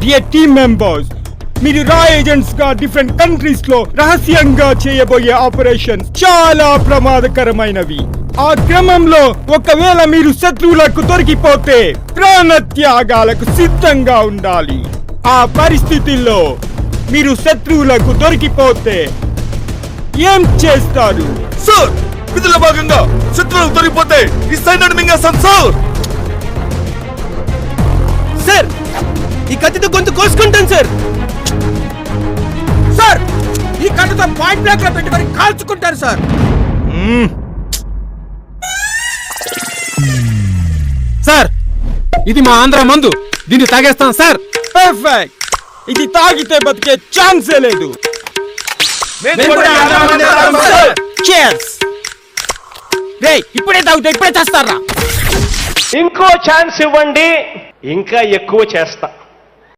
Dear team members, మీరు రా agents గా డిఫరెంట్ కంట్రీస్ లో రహస్యంగా చేయబోయే ఆపరేషన్స్ చాలా ప్రమాదకరమైనవి. ఆ క్రమంలో ఒకవేళ మీరు శత్రువులకు దొరికిపోతే ప్రాణత్యాగాలకు సిద్ధంగా ఉండాలి. ఆ పరిస్థితుల్లో మీరు శత్రువులకు దొరికిపోతే ఏం చేస్తారు? సార్, విధుల భాగంగా శత్రువులకు దొరికిపోతే ఈ సైన్యాన్ని మింగేస్తాం సార్. సార్, ఈ కత్తితో గొంతు కోసుకుంటాను సార్. సార్, ఈ కత్తితో పాయింట్ బ్లాక్ లో పెట్టుకొని కాల్చుకుంటారు సార్. సార్, ఇది మా ఆంధ్ర మందు, దీన్ని తాగేస్తాం సార్. పర్ఫెక్ట్. ఇది తాగితే బతికే ఛాన్సే లేదు. ఇప్పుడే తాగితే ఇప్పుడే చేస్తారా? ఇంకో ఛాన్స్ ఇవ్వండి, ఇంకా ఎక్కువ చేస్తా.